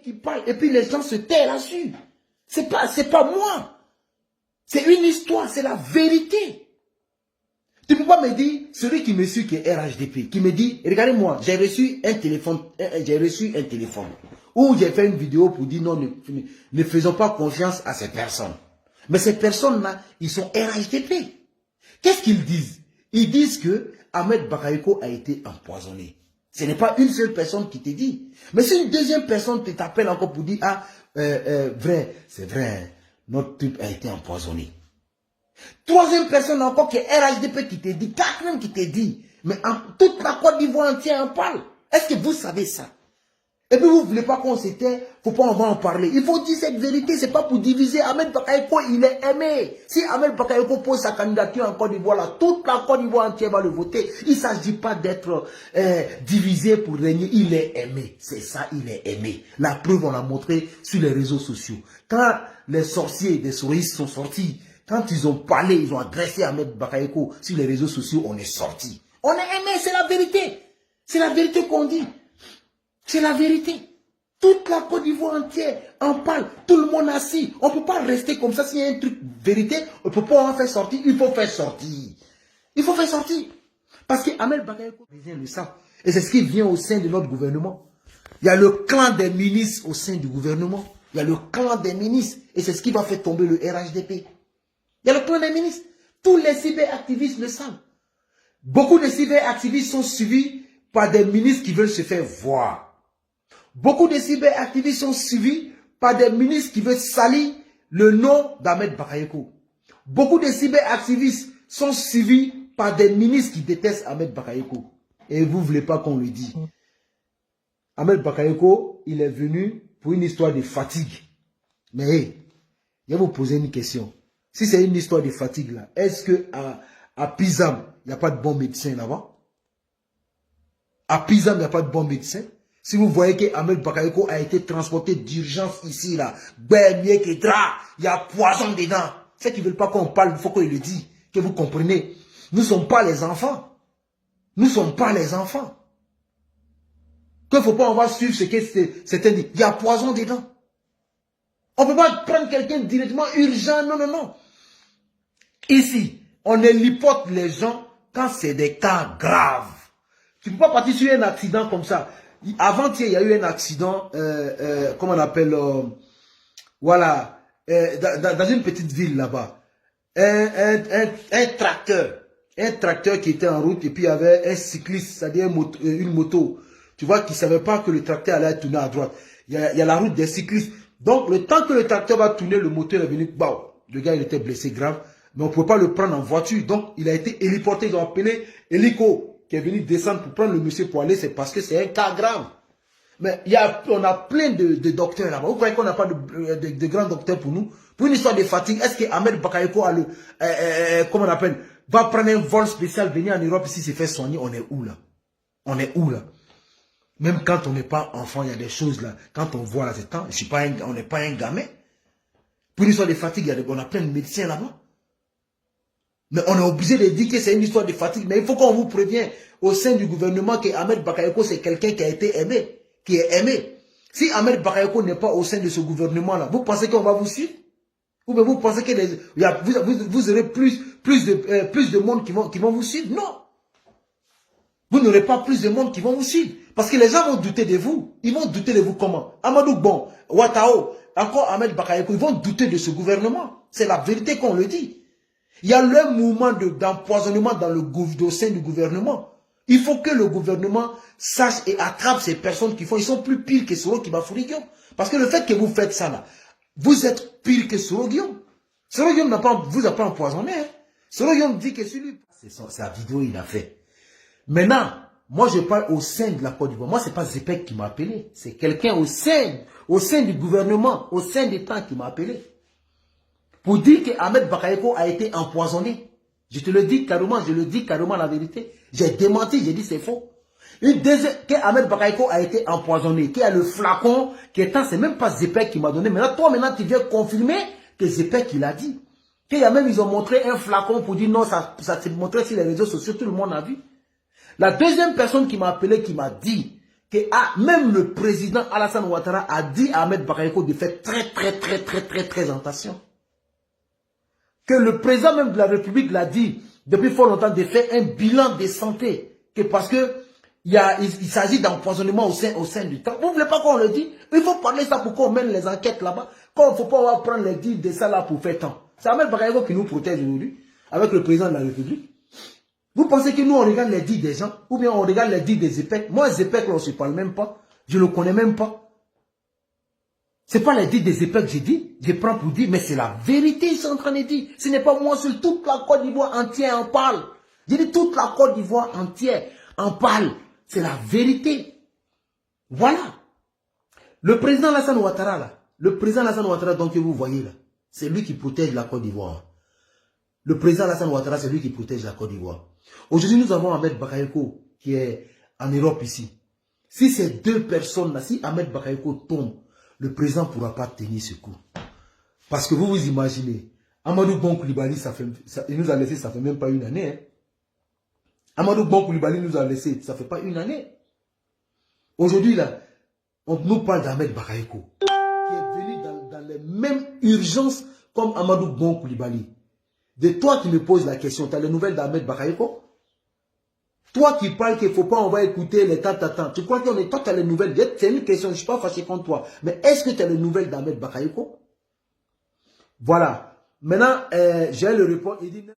qui parle et puis les gens se taisent là-dessus. C'est pas moi. C'est une histoire, c'est la vérité. Tu ne peux pas me dire, celui qui me suit qui est RHDP, qui me dit, regardez-moi, j'ai reçu un téléphone, où j'ai fait une vidéo pour dire non, ne faisons pas confiance à ces personnes. Mais ces personnes-là, ils sont RHDP. Qu'est-ce qu'ils disent? Ils disent que Ahmed Bakayoko a été empoisonné. Ce n'est pas une seule personne qui te dit. Mais si une deuxième personne t'appelle encore pour dire, ah, vrai, c'est vrai, notre type a été empoisonné. Troisième personne encore qui est RHDP qui te dit, quatrième qui te dit, mais toute la Côte d'Ivoire entière en parle. Est-ce que vous savez ça? Et puis vous ne voulez pas qu'on s'était, faut pas en parler. Il faut dire cette vérité, c'est pas pour diviser. Ahmed Bakayoko, il est aimé. Si Ahmed Bakayoko pose sa candidature en Côte d'Ivoire, là, toute la Côte d'Ivoire entière va le voter. Il ne s'agit pas d'être divisé pour régner. Il est aimé. C'est ça, il est aimé. La preuve, on l'a montré sur les réseaux sociaux. Quand les sorciers des souris sont sortis, quand ils ont parlé, ils ont agressé Ahmed Bakayoko sur les réseaux sociaux, on est sorti. On est aimé, c'est la vérité. C'est la vérité qu'on dit. C'est la vérité. Toute la Côte d'Ivoire entière en parle. Tout le monde assis. On ne peut pas rester comme ça. S'il y a un truc vérité, on ne peut pas en faire sortir. Il faut faire sortir. Il faut faire sortir. Parce que Ahmed Bakayoko le sent. Et c'est ce qui vient au sein de notre gouvernement. Il y a le clan des ministres au sein du gouvernement. Il y a le clan des ministres. Et c'est ce qui va faire tomber le RHDP. Il y a le clan des ministres. Tous les cyberactivistes le savent. Beaucoup de cyberactivistes sont suivis par des ministres qui veulent se faire voir. Beaucoup de cyberactivistes sont suivis par des ministres qui veulent salir le nom d'Ahmed Bakayoko. Beaucoup de cyberactivistes sont suivis par des ministres qui détestent Ahmed Bakayoko. Et vous ne voulez pas qu'on le dise. Ahmed Bakayoko, il est venu pour une histoire de fatigue. Mais hey, je vais vous poser une question. Si c'est une histoire de fatigue là, est-ce qu'à Pizam, il n'y a pas de bons médecins là-bas? À Pizam, il n'y a pas de bons médecins? Si vous voyez que Ahmed Bakayoko a été transporté d'urgence ici, là, il y a poison dedans. Ceux qui ne veulent pas qu'on parle, il faut qu'il le dise, que vous comprenez. Nous ne sommes pas les enfants. Nous ne sommes pas les enfants. Qu'il ne faut pas, on va suivre ce que c'est dit. Il y a poison dedans. On ne peut pas prendre quelqu'un directement urgent, non, non, non. Ici, on élipote les gens quand c'est des cas graves. Tu ne peux pas partir sur un accident comme ça. Avant-hier, il y a eu un accident, comment on appelle, voilà, dans une petite ville là-bas. Un tracteur qui était en route et puis il y avait un cycliste, c'est-à-dire une moto. Tu vois, qui ne savait pas que le tracteur allait tourner à droite. Il y a la route des cyclistes. Donc, le temps que le tracteur va tourner, le moteur est venu, bah, le gars il était blessé grave, mais on ne pouvait pas le prendre en voiture. Donc, il a été héliporté, ils ont appelé hélico, qui est venu descendre pour prendre le monsieur pour aller, c'est parce que c'est un cas grave. Mais on a plein de docteurs là-bas. Vous croyez qu'on n'a pas de grands docteurs pour nous? Pour une histoire de fatigue, est-ce que Ahmed Bakayoko a comment on appelle, va prendre un vol spécial, venir en Europe ici se faire soigner? On est où là? On est où là? Même quand on n'est pas enfant, il y a des choses là. Quand on voit là, c'est temps, on n'est pas un gamin. Pour une histoire de fatigue, on a plein de médecins là-bas. Mais on est obligé de dire que c'est une histoire de fatigue. Mais il faut qu'on vous prévienne au sein du gouvernement que Ahmed Bakayoko, c'est quelqu'un qui a été aimé, qui est aimé. Si Ahmed Bakayoko n'est pas au sein de ce gouvernement-là, vous pensez qu'on va vous suivre? Ou bien vous pensez que vous aurez plus de monde qui vont vous suivre? Non. Vous n'aurez pas plus de monde qui vont vous suivre. Parce que les gens vont douter de vous. Ils vont douter de vous comment? Amadou Bon, Ouattao, encore Ahmed Bakayoko, ils vont douter de ce gouvernement. C'est la vérité qu'on le dit. Il y a le mouvement d'empoisonnement au sein du gouvernement. Il faut que le gouvernement sache et attrape ces personnes qui font. Ils sont plus pires que Soro Kibafourigyo. Parce que le fait que vous faites ça là, vous êtes pire que Soro Guillaume. Soro Guillaume vous a pas empoisonné. Hein. Soro Guillaume dit que c'est lui. C'est sa vidéo il a fait. Maintenant, moi je parle au sein de la Côte d'Ivoire. Moi c'est pas Zepek qui m'a appelé. C'est quelqu'un au sein du gouvernement, au sein des temps qui m'a appelé. Pour dire que Ahmed Bakayoko a été empoisonné. Je te le dis carrément, je le dis carrément la vérité. J'ai démenti, j'ai dit c'est faux. Une deuxième, que Ahmed Bakayoko a été empoisonné, qu'il y a le flacon, qui est c'est même pas Zepek qui m'a donné. Maintenant, toi, tu viens confirmer que Zepek il a dit. Qu'il y a même, ils ont montré un flacon pour dire non, ça s'est montré sur les réseaux sociaux, tout le monde a vu. La deuxième personne qui m'a appelé, qui m'a dit que même le président Alassane Ouattara a dit à Ahmed Bakayoko de faire très attention. Que le président même de la République l'a dit depuis fort longtemps de faire un bilan de santé. Que parce que il s'agit d'empoisonnement au sein du temps. Vous ne voulez pas qu'on le dise? Il faut parler ça pour qu'on mène les enquêtes là-bas. Quand il ne faut pas prendre les deals de ça là pour faire temps. C'est Ahmed Bakayoko qui nous protège aujourd'hui avec le président de la République. Vous pensez que nous, on regarde les dits des gens, ou bien on regarde les dits des EPEC? Moi, les EPEC, on ne se parle même pas. Je ne le connais même pas. Ce n'est pas les dits des EPEC que j'ai dit. Je prends pour dire, mais c'est la vérité, ils sont en train de dire. Ce n'est pas moi seul, toute la Côte d'Ivoire entière en parle. J'ai dit toute la Côte d'Ivoire entière en parle. C'est la vérité. Voilà. Le président Alassane Ouattara, là, le président Alassane Ouattara, donc que vous voyez là, c'est lui qui protège la Côte d'Ivoire. Le président Alassane Ouattara, c'est lui qui protège la Côte d'Ivoire. Aujourd'hui, nous avons Ahmed Bakayoko qui est en Europe ici. Si ces deux personnes-là, si Ahmed Bakayoko tombe, le président ne pourra pas tenir ce coup. Parce que vous vous imaginez, Amadou Bon Coulibaly, il nous a laissé, ça fait même pas une année. Hein. Amadou Bon Coulibaly nous a laissé, ça fait pas une année. Aujourd'hui, là, on nous parle d'Ahmed Bakayoko, qui est venu dans les mêmes urgences comme Amadou Bon Coulibaly. De toi qui me poses la question, tu as les nouvelles d'Ahmed Bakayoko? Toi qui parles qu'il ne faut pas, on va écouter les tatans. Tu crois que toi, tu as les nouvelles? C'est une question, je ne suis pas fâché contre toi. Mais est-ce que tu as les nouvelles d'Ahmed Bakayoko? Voilà. Maintenant, j'ai le report. Il dit...